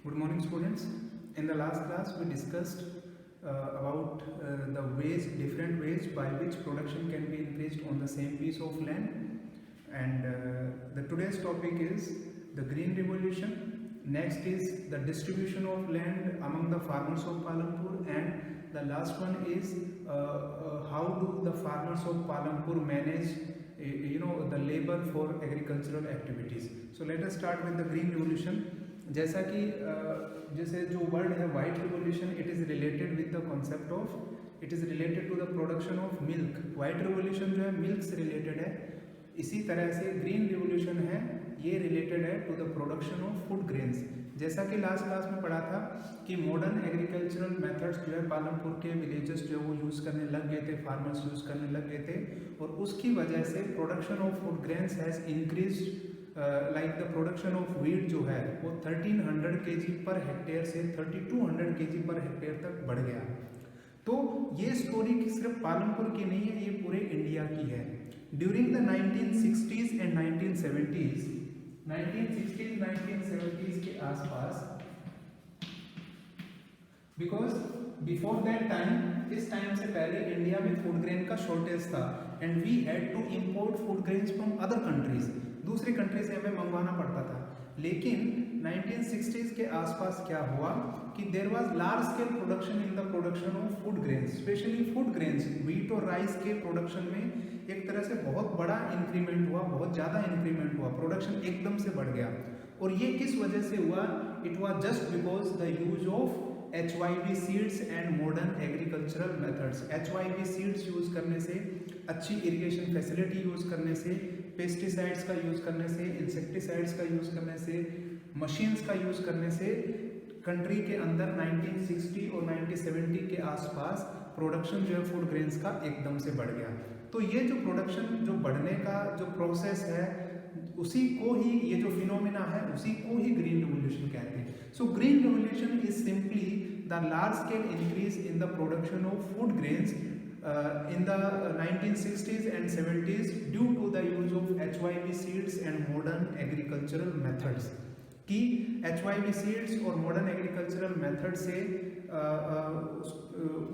Good morning, students. In the last class, we discussed about the ways, different ways by which production can be increased on the same piece of land. And the today's topic is the Green Revolution. Next is the distribution of land among the farmers of Palampur, and the last one is how do the farmers of Palampur manage the labor for agricultural activities. So let us start with the Green Revolution. जैसा कि जैसे जो word है white revolution, it is related with the concept of, it is related to the production of milk. White revolution जो है milk से related है. इसी तरह से ग्रीन रिवोल्यूशन है, ये रिलेटेड है to the production of food grains. जैसा कि लास्ट क्लास में पढ़ा था कि मॉडर्न एग्रीकल्चरल मेथड्स जो है पालमपुर के विलेजेस जो वो यूज़ करने लग गए थे, फार्मर्स यूज़ करने लग गए थे, और उसकी वजह से production of food grains has increased. Like the production of wheat जो है वो 1300 kg पर हेक्टेयर से 3200 kg पर हेक्टेयर तक बढ़ गया. तो ये स्टोरी सिर्फ पालमपुर की नहीं है, ये पूरे इंडिया की है. During the 1960s and 1970s, 1970s के आसपास, बिकॉज बिफोर दैट टाइम, इस टाइम से पहले इंडिया में फूड ग्रेन का शॉर्टेज था and we had to import food grains from other countries. दूसरी कंट्री से हमें मंगवाना पड़ता था. लेकिन 1960s के आसपास क्या हुआ कि there was large scale production in the production of food grains, specially food grains, wheat और राइस के प्रोडक्शन में एक तरह से बहुत बड़ा इंक्रीमेंट हुआ, बहुत ज़्यादा इंक्रीमेंट हुआ, प्रोडक्शन एकदम से बढ़ गया. और ये किस वजह से हुआ? It was just because the use of HYV seeds and modern agricultural methods. HYV seeds use करने से, अच्छी इरिगेशन फैसिलिटी यूज़ करने से, पेस्टिसाइड्स का यूज़ करने से, इंसेक्टिसाइड्स का यूज़ करने से, मशीन्स का यूज़ करने से कंट्री के अंदर 1960 और 1970 के आसपास प्रोडक्शन जो है फूड ग्रेन्स का एकदम से बढ़ गया. तो ये जो प्रोडक्शन जो बढ़ने का जो प्रोसेस है, उसी को ही, ये जो फिनोमिना है उसी को ही ग्रीन रिवोल्यूशन कहते हैं. So green revolution is simply the large scale increase in the production of food grains in the 1960s and 70s due to the use of HYV seeds and modern agricultural methods. कि HYV seeds और modern agricultural method से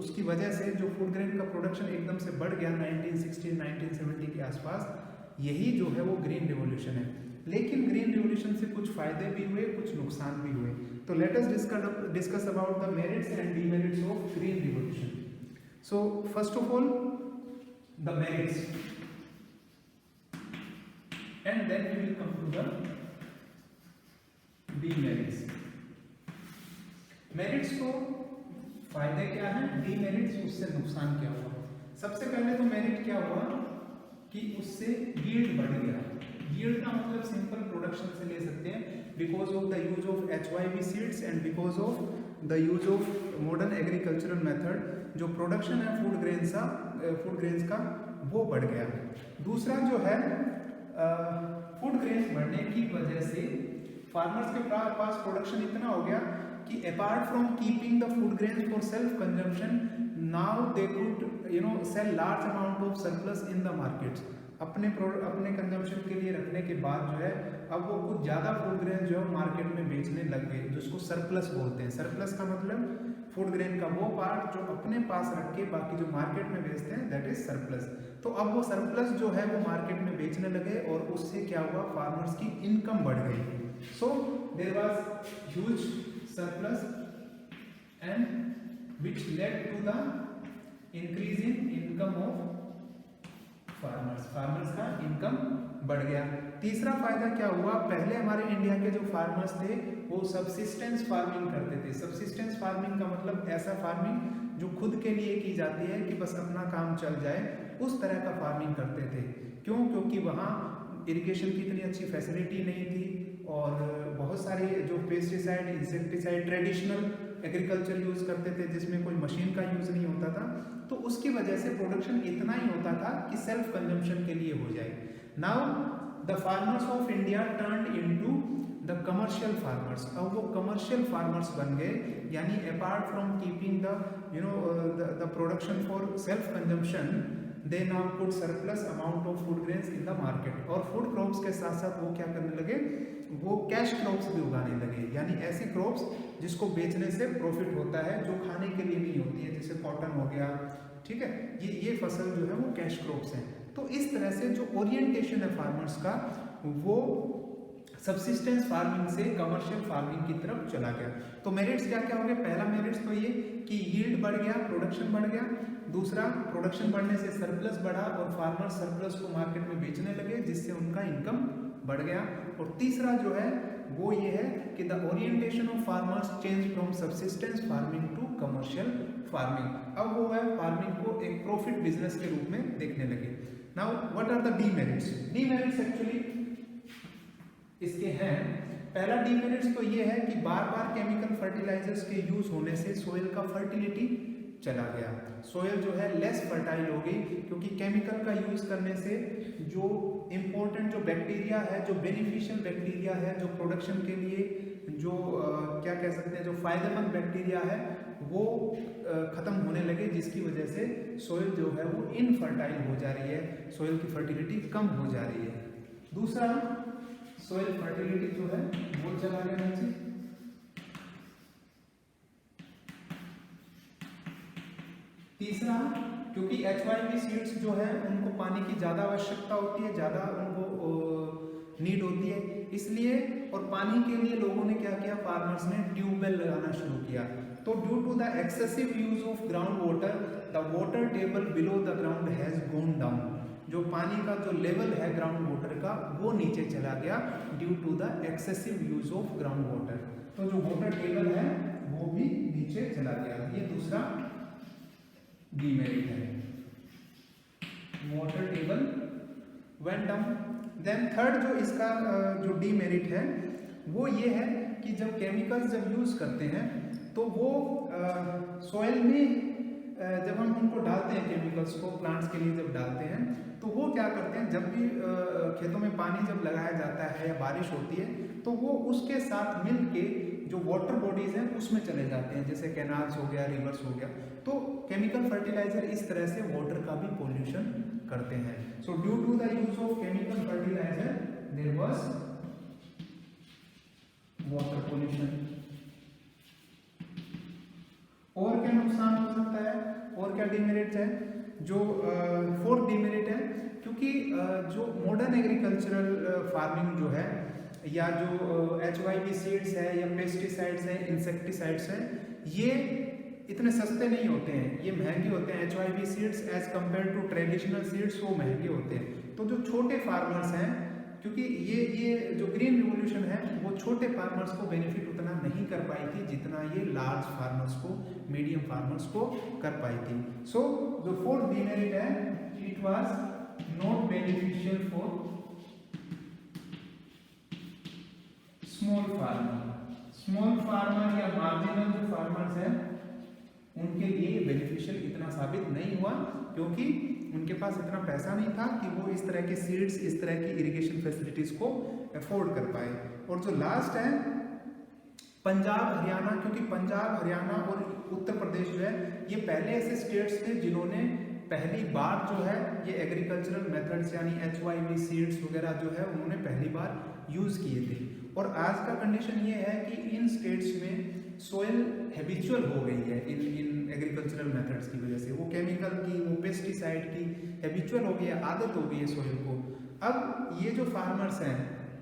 उसकी वजह से जो food grain का production एकदम से बढ़ गया 1960-1970 के आसपास, यही जो है वो ग्रीन रिवोल्यूशन है. लेकिन ग्रीन रिवोल्यूशन से कुछ फायदे भी हुए, कुछ नुकसान भी हुए. तो let us discuss about the merits and demerits of green revolution. So first of all, the merits, and then we will come to the demerits. Merits तो फायदे क्या हैं, डीमेरिट्स उससे नुकसान क्या हुआ. सबसे पहले तो मेरिट क्या हुआ कि उससे यील्ड बढ़ गया. यील्ड का मतलब सिंपल प्रोडक्शन से ले सकते हैं, because of the use of HYV seeds and because of the use of modern agricultural method. जो प्रोडक्शन है फूड ग्रेन्स का वो बढ़ गया. दूसरा जो है फूड ग्रेन्स बढ़ने की वजह से फार्मर्स के पास प्रोडक्शन इतना हो गया कि apart from keeping the food grains for self consumption, now they could sell large amount of surplus in the markets. अपने कंजम्पशन के लिए रखने के बाद जो है अब वो कुछ ज़्यादा फूड ग्रेन जो है मार्केट में बेचने लग गए, जिसको सरप्लस बोलते हैं. सरप्लस का मतलब फूड ग्रेन का वो पार्ट जो अपने पास रख के बाकी जो मार्केट में बेचते हैं, दैट इज सरप्लस. तो अब वो सरप्लस जो है वो मार्केट में बेचने लगे और उससे क्या हुआ, फार्मर्स की इनकम बढ़ गई. So there was huge surplus and which led to the increase in income of farmers का इनकम बढ़ गया. तीसरा फायदा क्या हुआ, पहले हमारे इंडिया के जो फार्मर्स थे वो सबसिस्टेंस फार्मिंग करते थे. सबसिस्टेंस फार्मिंग का मतलब ऐसा फार्मिंग जो खुद के लिए की जाती है कि बस अपना काम चल जाए, उस तरह का फार्मिंग करते थे. क्यों? क्योंकि वहाँ इरिगेशन की इतनी अच्छी फैसिलिटी नहीं थी और बहुत सारे जो pesticide, insecticide, traditional agriculture use करते थे जिसमें कोई मशीन का यूज़ नहीं होता था. तो उसकी वजह से प्रोडक्शन इतना ही होता था कि सेल्फ कंजम्पशन के लिए हो जाए. Now the farmers of India turned into the commercial farmers. अब वो कमर्शियल फार्मर्स बन गए, यानी apart from keeping the production for self consumption, they now put surplus amount of food grains in the market. और food crops के साथ साथ वो क्या करने लगे, वो कैश क्रॉप्स भी उगाने लगे, यानी ऐसी क्रॉप्स जिसको बेचने से प्रॉफिट होता है, जो खाने के लिए नहीं होती है, जैसे कॉटन हो गया, ठीक है, ये फसल जो है वो कैश क्रॉप्स हैं। तो इस तरह से जो ओरिएंटेशन है फार्मर्स का, वो सब्सिस्टेंस फार्मिंग से कमर्शियल फार्मिंग की तरफ चला गया। तो मेरिट्स क्या क्या हो गए, पहला मेरिट्स तो ये कि यील्ड बढ़ गया, प्रोडक्शन बढ़ गया। दूसरा, प्रोडक्शन बढ़ने से सरप्लस बढ़ा और फार्मर सरप्लस को मार्केट में बेचने लगे, जिससे उनका इनकम बढ़ गया। और तीसरा जो है वो ये है कि the orientation of farmers change from subsistence farming to commercial farming. अब वो है फार्मिंग को एक प्रॉफिट बिजनेस के रूप में देखने लगे। Now what are the demerits? Demerits actually इसके हैं। पहला डीमेरिट्स तो ये है कि बार बार केमिकल फर्टिलाइजर्स के यूज होने से सोइल का फर्टिलिटी चला गया। सोइल जो है लेस फर्टाइल हो गई, क्योंकि केमिकल का यूज करने से जो इम्पोर्टेंट जो बैक्टीरिया है, जो बेनिफिशियल बैक्टीरिया है, जो प्रोडक्शन के लिए जो क्या कह सकते हैं, जो फायदेमंद बैक्टीरिया है, वो खत्म होने लगे, जिसकी वजह से सोइल जो है वो इनफर्टाइल हो जा रही है, सोइल की फर्टिलिटी कम हो जा रही है। दूसरा, सोइल फर्टिलिटी जो है वो चला गया नीचे। तीसरा, क्योंकि HYP सीड्स जो है उनको पानी की ज़्यादा आवश्यकता होती है, ज़्यादा उनको नीड होती है, इसलिए और पानी के लिए लोगों ने क्या किया, फार्मर्स ने ट्यूबवेल लगाना शुरू किया। तो due to the excessive use of ground water, the water table below the ground has gone down. जो पानी का जो लेवल है ग्राउंड वाटर का, वो नीचे चला गया due to the excessive use of ground water. तो जो वाटर टेबल है वो भी नीचे चला गया। ये दूसरा डीमेरिट है, water table went down. Then third जो इसका जो डीमेरिट है वो ये है कि जब केमिकल्स जब यूज करते हैं तो वो सॉइल में जब हम उनको डालते हैं, केमिकल्स को प्लांट्स के लिए जब डालते हैं, तो वो क्या करते हैं, जब भी खेतों में पानी जब लगाया जाता है या बारिश होती है, तो वो उसके साथ मिल के जो वाटर बॉडीज हैं उसमें चले जाते हैं, जैसे कैनाल्स हो गया, रिवर्स हो गया। तो केमिकल फर्टिलाइजर इस तरह से वाटर का भी पोल्यूशन करते हैं। So due to the use of chemical fertiliser there was water pollution. और क्या नुकसान हो सकता है, और क्या डिमेरिट्स है? जो फोर्थ डिमेरिट है, क्योंकि जो मॉडर्न एग्रीकल्चरल फार्मिंग जो है, या जो HYP सीड्स है या पेस्टिसाइड्स हैं, इंसेक्टिसाइड्स हैं, ये इतने सस्ते नहीं होते हैं, ये महंगे होते हैं। HYP seeds as compare to traditional seeds वो महंगे होते हैं। तो जो छोटे फार्मर्स हैं, क्योंकि ये जो ग्रीन रिवोल्यूशन है वो छोटे फार्मर्स को बेनिफिट उतना नहीं कर पाई थी जितना ये लार्ज फार्मर्स को, मीडियम फार्मर्स को कर पाई थी। सो जो फोर्थ डिमेरिट है, it was not beneficial for small farmer या मार्जिनल जो फार्मर्स हैं उनके लिए बेनिफिशियल इतना साबित नहीं हुआ, क्योंकि उनके पास इतना पैसा नहीं था कि वो इस तरह के सीड्स, इस तरह की इरिगेशन फैसिलिटीज को अफोर्ड कर पाए। और जो लास्ट है पंजाब हरियाणा, क्योंकि पंजाब हरियाणा और उत्तर प्रदेश जो है ये पहले ऐसे स्टेट्स थे जिन्होंने पहली बार जो है ये एग्रीकल्चरल मेथड्स यानी HYP सीड्स वगैरह जो है उन्होंने पहली बार यूज किए थे। और आज का कंडीशन ये है कि इन स्टेट्स में सोयल हैबिचुअल हो गई है इन एग्रीकल्चरल मेथड्स की वजह से, वो केमिकल की, वो पेस्टिसाइड की हैबिचुअल हो गई है, आदत हो गई है सोयल को। अब ये जो फार्मर्स हैं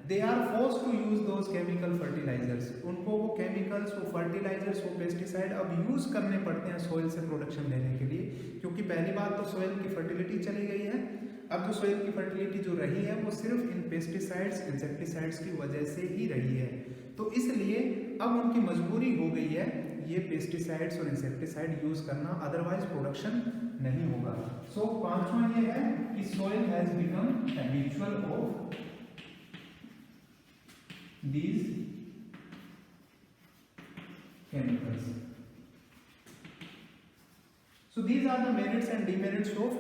they are forced to use those chemical fertilisers, उनको वो केमिकल्स, वो फर्टिलाइजर्स, वो पेस्टिसाइड अब यूज करने पड़ते हैं सोयल से प्रोडक्शन लेने के लिए, क्योंकि पहली बात तो सोयल की फर्टिलिटी चली गई है। अब जो सोइल की फर्टिलिटी जो रही है वो सिर्फ इन पेस्टिसाइड्स, इंसेक्टिसाइड्स की वजह से ही रही है। तो इसलिए अब उनकी मजबूरी हो गई है ये पेस्टिसाइड्स और इंसेक्टिसाइड यूज करना, अदरवाइज प्रोडक्शन नहीं होगा। सो पांचवा ये है कि soil has become habitual of these chemicals. So these are the merits and demerits of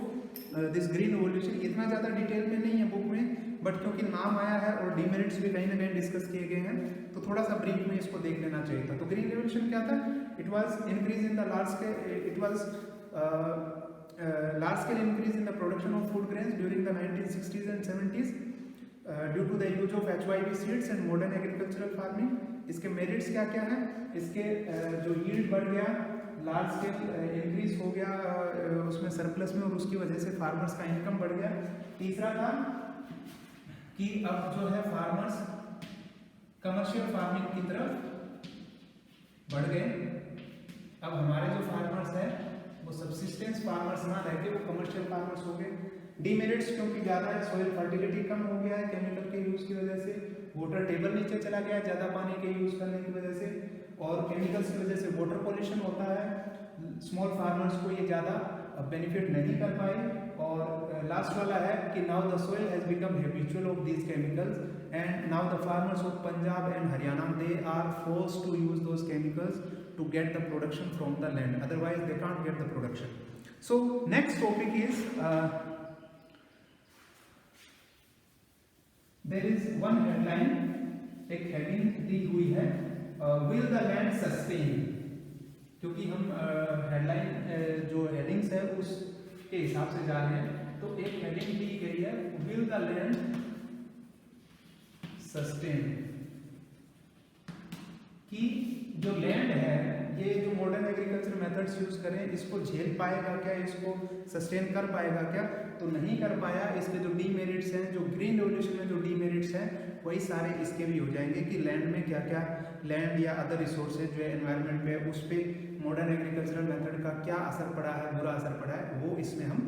this green revolution. इतना ज़्यादा डिटेल में नहीं है बुक में, बट क्योंकि नाम आया है और डिमेरिट्स भी कहीं ना कहीं डिस्कस किए गए हैं तो थोड़ा सा ब्रीफ में इसको देख लेना चाहिए था। तो ग्रीन रिवोल्यूशन क्या था? It was increase in the large scale, it was large scale increase in the production of food grains during the 1960s and 70s due to the use of HYB seeds and modern agricultural farming. इसके merits क्या क्या हैं? इसके जो yield बढ़ गया, large scale increase हो गया उसमें सरप्लस में, और उसकी वजह से फार्मर्स का इनकम बढ़ गया। तीसरा था कि अब जो है फार्मर्स कमर्शियल फार्मिंग की तरफ बढ़ गए। अब हमारे जो फार्मर्स हैं वो सब्सिस्टेंस फार्मर्स ना रह के वो कमर्शियल फार्मर्स हो गए। डीमेरिट्स क्योंकि ज़्यादा है, सॉइल फर्टिलिटी कम हो गया है केमिकल के यूज़ की वजह से, वाटर टेबल नीचे चला गया है ज़्यादा पानी के यूज़ करने की वजह से, और केमिकल्स की वजह से वाटर पॉल्यूशन होता है। स्मॉल फार्मर्स को ये ज़्यादा बेनिफिट नहीं कर पाए। और लास्ट वाला है कि now the soil has become habitual of these chemicals and now the farmers of Punjab and Haryana they are forced to use those chemicals to get the production from the land, otherwise they can't get the production. So next topic is there is one headline, एक heading दी हुई है will the land sustain, क्योंकि हम headline जो headings है उसके हिसाब से जा रहे हैं, तो एक heading दी गई है will the land sustain, कि जो लैंड है ये जो मॉडर्न एग्रीकल्चर मेथड्स यूज करें इसको झेल पाएगा क्या, इसको सस्टेन कर पाएगा क्या? तो नहीं कर पाया। इसके जो डीमेरिट्स हैं, जो ग्रीन रेवोल्यूशन में जो डीमेरिट्स हैं वही सारे इसके भी हो जाएंगे कि लैंड में क्या क्या, लैंड या अदर रिसोर्सेज जो है एनवायरनमेंट पे उस पर मॉडर्न एग्रीकल्चरल मेथड का क्या असर पड़ा है, बुरा असर पड़ा है, वो इसमें हम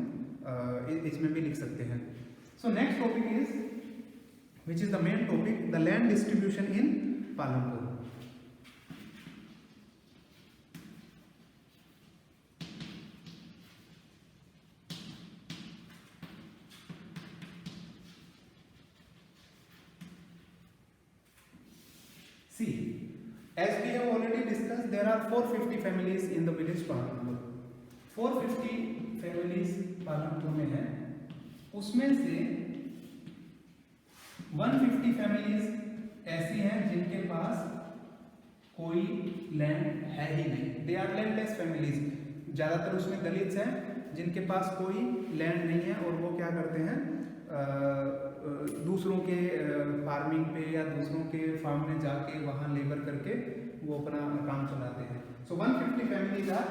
इसमें भी लिख सकते हैं। So next topic is which is the main topic, the land distribution in Palampur. See, as we have already discussed, there are 450 families in the village Palanpur. 450 families Palampur में हैं, उसमें से 150 families ऐसी हैं जिनके पास कोई लैंड है ही नहीं, दे आर लैंडलेस फैमिलीज। ज़्यादातर उसमें दलित्स हैं जिनके पास कोई लैंड नहीं है और वो क्या करते हैं, दूसरों के फार्मिंग पे या दूसरों के फार्म में जाके वहाँ लेबर करके वो अपना काम चलाते हैं। सो 150 फैमिलीज आर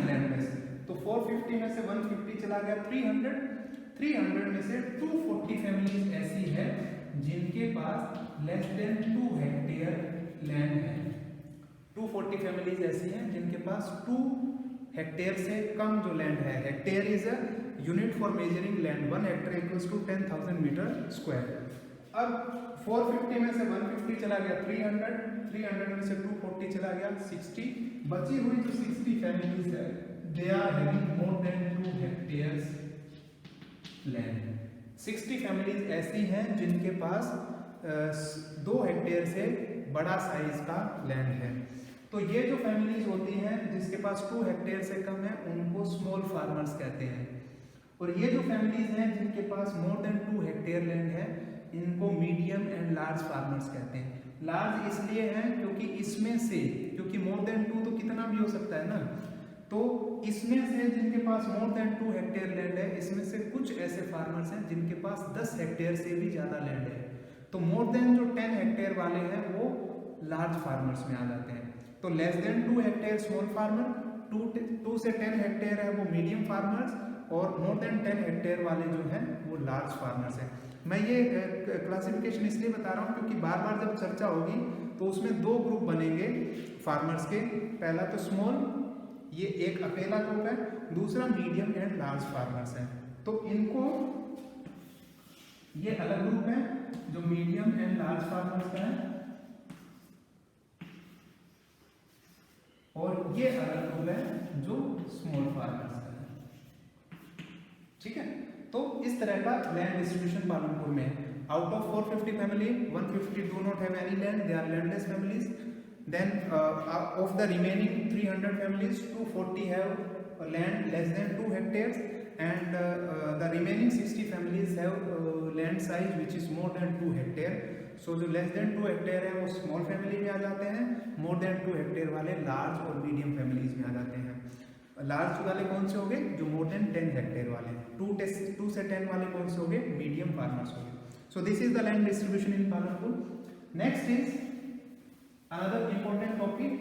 लैंडलेस। तो 450 में से 150 चला गया 300, 300 में से 240 फैमिलीज ऐसी है जिनके पास लेस देन 2 हेक्टेयर लैंड है। 240 फैमिलीज ऐसी हैं जिनके पास 2 हेक्टेयर से कम जो लैंड है। Hectare is a unit for measuring land, 1 hectare equals to 10,000 metre square. अब 450 में से 150 चला गया 300, 300 में से 240 चला गया 60, बची हुई जो 60 फैमिलीज है they are having more than 2 hectares land. 60 families ऐसी हैं जिनके पास 2 हेक्टेयर से बड़ा साइज का लैंड है। तो ये जो फैमिलीज होती हैं जिसके पास 2 हेक्टेयर से कम है उनको स्मॉल फार्मर्स कहते हैं, और ये जो फैमिलीज हैं जिनके पास मोर देन 2 हेक्टेयर लैंड है इनको मीडियम एंड लार्ज फार्मर्स कहते हैं। लार्ज इसलिए हैं क्योंकि इसमें से, क्योंकि मोर देन 2 तो कितना भी हो सकता है ना, तो इसमें से जिनके पास मोर देन 2 हेक्टेयर लैंड है इसमें से कुछ ऐसे फार्मर्स हैं जिनके पास 10 हेक्टेयर से भी ज़्यादा लैंड है। तो मोर देन जो 10 हेक्टेयर वाले हैं वो लार्ज फार्मर्स में आ जाते हैं। तो less than 2 hectare small farmer, 2 से 10 हेक्टेयर है वो मीडियम फार्मर्स, और मोर देन 10 हेक्टेयर वाले जो हैं वो लार्ज फार्मर्स हैं। मैं ये क्लासिफिकेशन इसलिए बता रहा हूँ क्योंकि बार बार जब चर्चा होगी तो उसमें 2 ग्रुप बनेंगे फार्मर्स के। पहला तो स्मॉल, ये एक अकेला ग्रुप है, दूसरा मीडियम एंड लार्ज फार्मर्स हैं। तो इनको ये अलग ग्रुप है जो मीडियम एंड लार्ज फार्मर्स का है, और ये अलग ग्रुप है जो स्मॉल फार्मर्स का है। ठीक है, तो इस तरह का लैंड डिस्ट्रीब्यूशन पालमपुर में है। Out of 450 family 150 do not have any land, they are landless families. Then of the remaining 300 families 240 have land less than 2 hectares, and the remaining 60 families have land size which is more than 2 hectare. So जो less than 2 hectare है वो small family में आ जाते हैं, more than 2 hectare वाले large और medium families में आ जाते हैं। लार्ज वाले कौन से हो गए, जो मोर देन 10 हेक्टेयर वाले, 2 से 10 वाले कौन से हो गए, मीडियम फार्मर्स हो गए। सो this is the land distribution in Palanpur. Next is another important topic,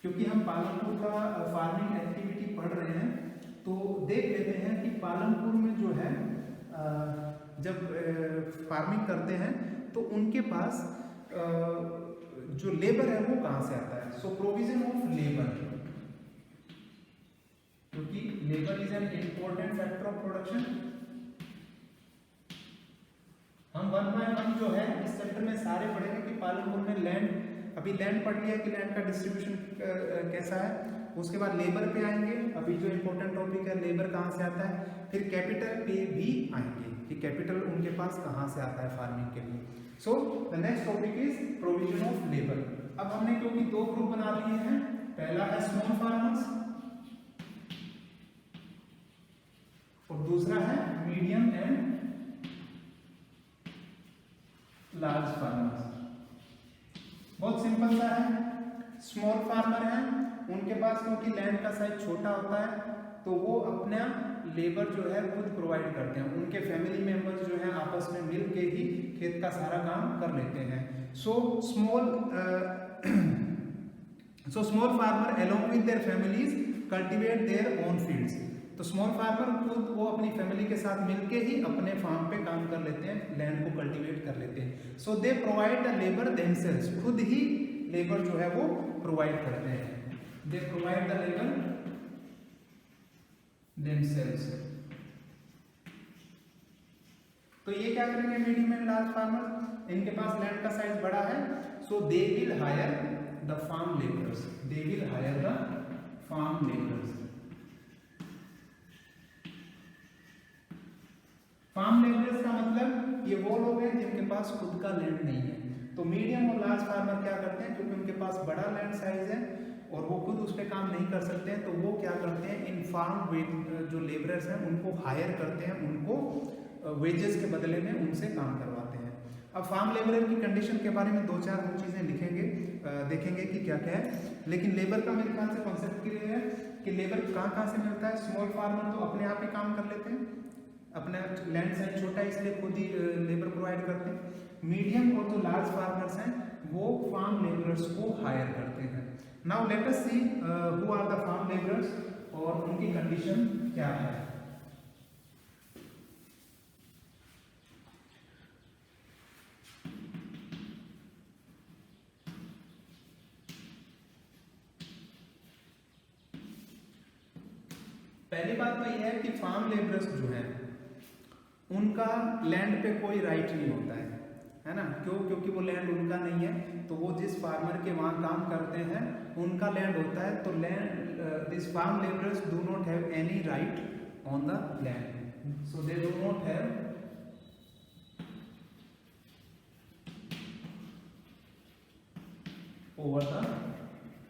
क्योंकि हम पालनपुर का फार्मिंग एक्टिविटी पढ़ रहे हैं तो देख लेते हैं कि पालनपुर में जो है जब फार्मिंग करते हैं तो उनके पास जो लेबर है वो कहाँ से आता है। सो प्रोविजन ऑफ लेबर, क्योंकि labour is an important factor of production. हम 1 बाय 1 जो है इस चैप्टर में सारे पढ़ेंगे कि पालनपुर में लैंड, अभी लैंड पढ़ लिया कि लैंड का डिस्ट्रीब्यूशन कैसा है, उसके बाद लेबर पे आएंगे, अभी जो इंपॉर्टेंट टॉपिक है लेबर कहाँ से आता है, फिर कैपिटल पे भी आएंगे कि कैपिटल उनके पास कहाँ से आता है फार्मिंग के लिए। So the next topic is provision of labour. अब हमने क्योंकि 2 ग्रुप बना लिए हैं, पहला है स्मॉल फार्मर्स और दूसरा है मीडियम एंड लार्ज फार्मर्स। बहुत सिंपल सा है, स्मॉल फार्मर है, उनके पास क्योंकि लैंड का साइज छोटा होता है तो वो अपना लेबर जो है खुद प्रोवाइड करते हैं, उनके फैमिली मेंबर्स जो है आपस में मिल के ही खेत का सारा काम कर लेते हैं। So small farmer along with their families cultivate their own fields. तो स्मॉल फार्मर खुद वो अपनी फैमिली के साथ मिलके ही अपने फार्म पे काम कर लेते हैं, लैंड को कल्टीवेट कर लेते हैं। So they provide the labour themselves, खुद ही लेबर जो है वो प्रोवाइड करते हैं, they provide the labour themselves. तो ये क्या करेंगे मीडियम एंड लार्ज फार्मर, इनके पास लैंड का साइज बड़ा है, so they will hire the farm labours, they will hire the farm labours. Farm labours का मतलब ये वो लोग हैं जिनके पास खुद का लैंड नहीं है। तो मीडियम और लार्ज फार्मर क्या करते हैं, क्योंकि उनके पास बड़ा लैंड साइज है और वो खुद उस पर काम नहीं कर सकते हैं, तो वो क्या करते हैं, इन फार्म जो लेबरर्स हैं उनको हायर करते हैं, उनको वेजेस के बदले में उनसे काम करवाते हैं। अब फार्म लेबरर की कंडीशन के बारे में 2-4 चीज़ें लिखेंगे, देखेंगे कि क्या क्या है। लेकिन लेबर का मेरे ख्याल से कॉन्सेप्ट क्लियर है कि लेबर कहाँ से मिलता है। स्मॉल फार्मर तो अपने आप ही काम कर लेते हैं, अपना लैंड साइज छोटा है इसलिए खुद ही लेबर प्रोवाइड करते हैं। मीडियम और जो लार्ज फार्मर्स हैं वो फार्म लेबरर्स को हायर करते हैं। Now let us see who are the farm labourers और उनकी कंडीशन क्या है। पहली बात तो यह है कि फार्म लेबरर्स जो हैं उनका लैंड पे कोई राइट नहीं होता है ना। क्यों? क्योंकि वो लैंड उनका नहीं है, तो वो जिस फार्मर के वहाँ काम करते हैं उनका लैंड होता है। तो land this farm labourers do not have any right on the land, so they do not have over the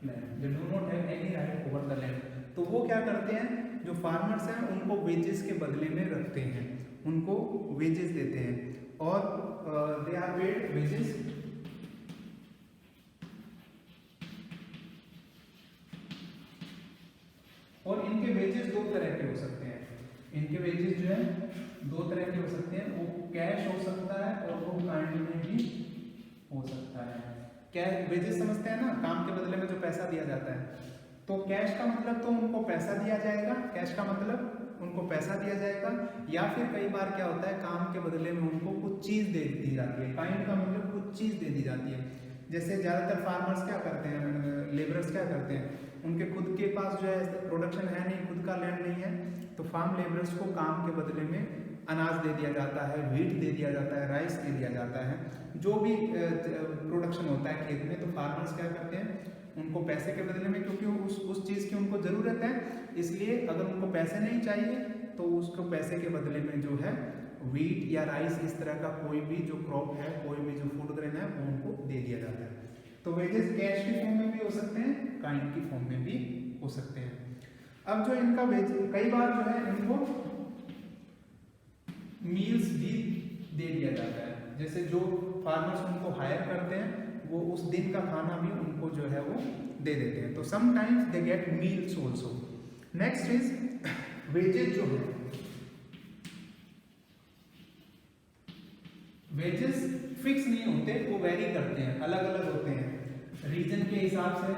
land, they do not have any right over the land. तो वो क्या करते हैं, जो फार्मर्स हैं उनको वेजेस के बदले में रखते हैं, उनको वेजेस देते हैं और दे आर पेड वेजेस और इनके वेजेस 2 तरह के हो सकते हैं। इनके वेजेस जो है 2 तरह के हो सकते हैं, वो कैश हो सकता है और वो काइंड में भी हो सकता है। कैश वेजेस समझते हैं ना, काम के बदले में जो पैसा दिया जाता है। तो कैश का मतलब तो उनको पैसा दिया जाएगा, कैश का मतलब उनको पैसा दिया जाएगा, या फिर कई बार क्या होता है काम के बदले में उनको कुछ चीज़ दे दी जाती है। काइंड का मतलब कुछ चीज़ दे दी जाती है। जैसे ज़्यादातर फार्मर्स क्या करते हैं, लेबरर्स क्या करते हैं, उनके खुद के पास जो है प्रोडक्शन है नहीं, खुद का लैंड नहीं है, तो फार्म लेबरर्स को काम के बदले में अनाज दे दिया जाता है, व्हीट दे दिया जाता है, राइस दे दिया जाता है, जो भी प्रोडक्शन होता है खेत में। तो फार्मर्स क्या करते हैं, उनको पैसे के बदले में, क्योंकि उस चीज़ की उनको ज़रूरत है, इसलिए अगर उनको पैसे नहीं चाहिए तो उसको पैसे के बदले में जो है व्हीट या राइस, इस तरह का कोई भी जो क्रॉप है, कोई भी जो फूड ग्रेन है वो उनको दे दिया जाता है। तो वेजेस कैश की फॉर्म में भी हो सकते हैं, काइंड की फॉर्म में भी हो सकते हैं। अब जो इनका वेज, कई बार जो है इनको मील्स भी दे दिया जाता है। जैसे जो फार्मर्स उनको हायर करते हैं वो उस दिन का खाना भी उनको जो है वो दे देते हैं। तो sometimes they get meals also. Next is wages जो है, वेजेस फिक्स नहीं होते, वो वेरी करते हैं, अलग अलग होते हैं, रीजन के हिसाब से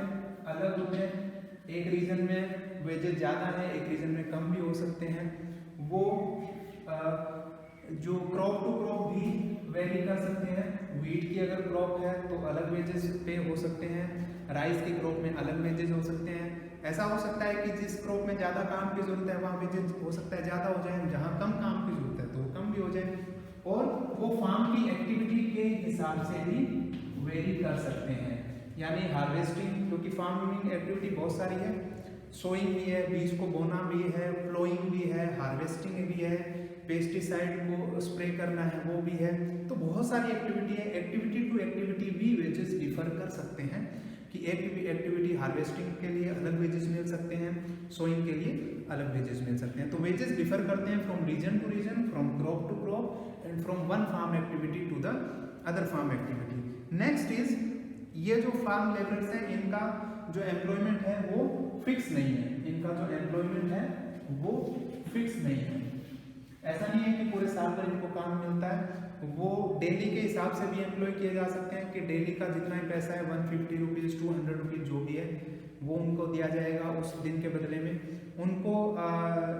अलग होते हैं। एक रीजन में वेजेस ज़्यादा है, एक रीजन में कम भी हो सकते हैं। वो जो क्रॉप टू क्रॉप भी वेरी कर सकते हैं। वीट की अगर क्रॉप है तो अलग वेजेस पे हो सकते हैं, राइस की क्रॉप में अलग वेजेस हो सकते हैं। ऐसा हो सकता है कि जिस क्रॉप में ज़्यादा काम की जरूरत है वहाँ वेजेस हो सकता है ज़्यादा हो जाए, जहाँ कम काम की जरूरत है तो कम भी हो जाए। और वो फार्म की एक्टिविटी के हिसाब से भी वेरी कर सकते हैं। यानी हार्वेस्टिंग, क्योंकि फार्मिंग एक्टिविटी बहुत सारी है, सोइंग भी है, बीज को बोना भी है, प्लोइंग भी है, हार्वेस्टिंग भी है, पेस्टिसाइड को स्प्रे करना है वो भी है। तो बहुत सारी एक्टिविटी है। एक्टिविटी टू एक्टिविटी भी वेजेस डिफर कर सकते हैं, कि एक एक्टिविटी हार्वेस्टिंग के लिए अलग वेजेस मिल सकते हैं, सोइंग के लिए अलग वेजेस मिल सकते हैं। तो वेजेस डिफर करते हैं from region to region, from crop to crop and from one farm activity to the other farm activity. Next is, ये जो फार्म लेबरर्स हैं इनका जो एम्प्लॉयमेंट है वो फिक्स नहीं है। इनका जो एम्प्लॉयमेंट है वो फिक्स नहीं है। ऐसा नहीं है कि पूरे साल भर इनको काम मिलता है, वो डेली के हिसाब से भी एम्प्लॉय किए जा सकते हैं कि डेली का जितना ही पैसा है 150 रुपीज़ 200 रुपीज़ जो भी है वो उनको दिया जाएगा उस दिन के बदले में। उनको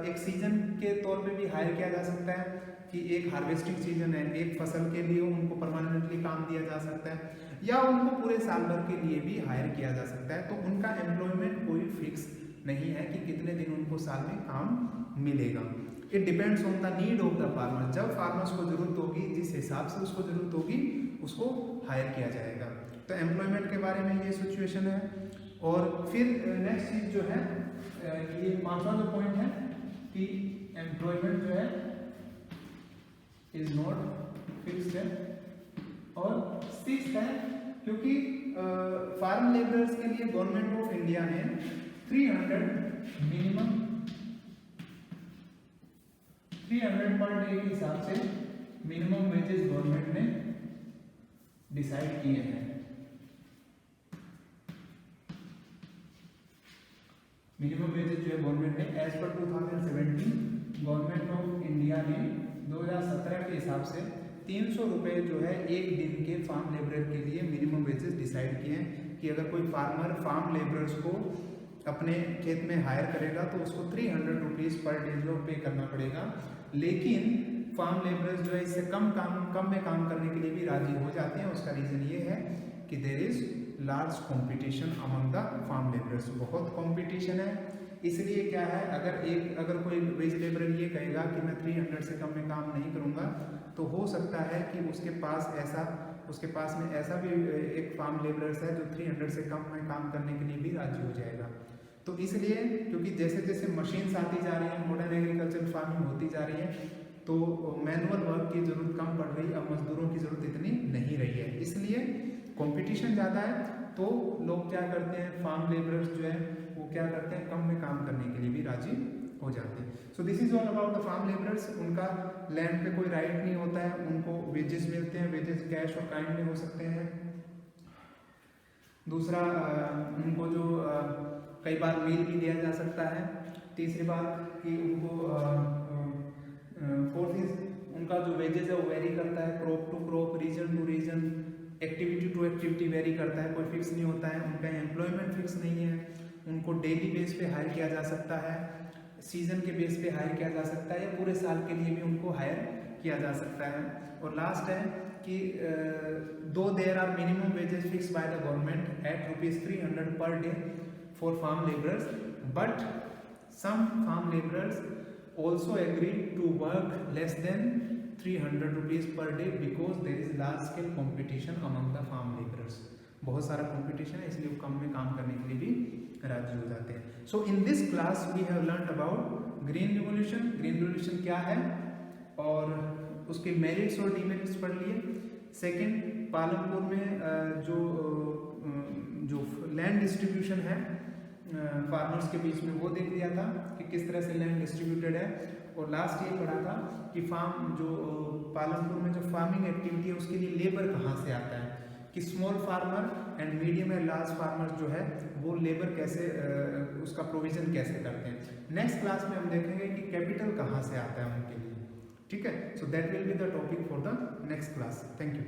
एक सीजन के तौर पे भी हायर किया जा सकता है, कि एक हार्वेस्टिंग सीजन है, एक फसल के लिए उनको परमानेंटली काम दिया जा सकता है, या उनको पूरे साल भर के लिए भी हायर किया जा सकता है। तो उनका एम्प्लॉयमेंट कोई फिक्स नहीं है कि कितने दिन उनको साल में काम मिलेगा। It depends on the need of the farmer. जब फार्मर्स को जरूरत होगी, जिस हिसाब से उसको जरूरत होगी, उसको हायर किया जाएगा। तो एम्प्लॉयमेंट के बारे में ये सिचुएशन है। और फिर नेक्स्ट चीज जो है, ये पांचवा जो पॉइंट है कि एम्प्लॉयमेंट जो है इज नॉट फिक्स्ड है। और सिक्स्थ है, क्योंकि फार्म लेबरर्स के लिए गवर्नमेंट ऑफ इंडिया ने 300 मिनिमम 300 पर डे के हिसाब से मिनिमम वेजेस गवर्नमेंट ने डिसाइड किए हैं। मिनिमम वेजेस जो है गवर्नमेंट ने as per 2017 government of India ने 2017 के हिसाब से 300 रुपये जो है एक दिन के फार्म लेबरर के लिए मिनिमम वेजेस डिसाइड किए हैं, कि अगर कोई फार्मर फार्म लेबरर्स को अपने खेत में हायर करेगा तो उसको 300 रुपीज़ पर डे जो पे करना पड़ेगा। लेकिन फार्म लेबरर्स जो है इससे कम में काम करने के लिए भी राजी हो जाते हैं। उसका रीज़न ये है कि there is large competition among the farm labourers. बहुत कंपटीशन है, इसलिए क्या है, अगर कोई वेज लेबरर ये कहेगा कि मैं 300 से कम में काम नहीं करूँगा, तो हो सकता है कि उसके पास में ऐसा भी एक फार्म लेबरर्स है जो 300 से कम में काम करने के लिए भी राजी हो जाएगा। तो इसलिए क्योंकि जैसे जैसे मशीन्स आती जा रही हैं, मॉडर्न एग्रीकल्चर फार्मिंग होती जा रही है, तो मैनुअल वर्क की ज़रूरत कम पड़ रही है, अब मजदूरों की ज़रूरत इतनी नहीं रही है, इसलिए कंपटीशन ज़्यादा है। तो लोग क्या करते हैं, फार्म लेबरर्स जो है वो क्या करते हैं, कम में काम करने के लिए भी राजी हो जाते हैं। So this is all about the farm labourers. उनका लैंड पे कोई राइट नहीं होता है, उनको वेजेस मिलते हैं, वेजेस कैश और काइंड में हो सकते हैं। दूसरा, उनको जो कई बार मील भी दिया जा सकता है। तीसरी बात कि उनको फोर्थ इज उनका जो वेजेस है वो वेरी करता है, crop to crop, region to region, activity to activity vary करता है, कोई फिक्स नहीं होता है। उनका एम्प्लॉयमेंट फिक्स नहीं है, उनको डेली बेस पे हायर किया जा सकता है, सीजन के बेस पे हायर किया जा सकता है, या पूरे साल के लिए भी उनको हायर किया जा सकता है। और लास्ट है कि though there are minimum wages fix by the government at ₹300 per day for farm labourers, but some farm labourers also agreed to work less than 300 rupees per day because there is large scale competition among the farm laborers। बहुत सारा competition है, इसलिए वो कम में काम करने के लिए भी राजी हो जाते हैं। So in this class we have learn about green revolution. Green revolution क्या है और उसके मेरिट्स और डिमेरिट्स पढ़ लिए। सेकंड, पालमपुर में जो लैंड डिस्ट्रीब्यूशन है फार्मर्स के बीच में, वो देख लिया था कि किस तरह से लैंड डिस्ट्रीब्यूटेड है। और लास्ट ये पढ़ा था कि पालमपुर में जो फार्मिंग एक्टिविटी है उसके लिए लेबर कहाँ से आता है, कि small farmer and medium and large farmer जो है वो लेबर कैसे उसका प्रोविजन कैसे करते हैं। नेक्स्ट क्लास में हम देखेंगे कि कैपिटल कहाँ से आता है उनके लिए। ठीक है, so that will be the topic for the next class. Thank you.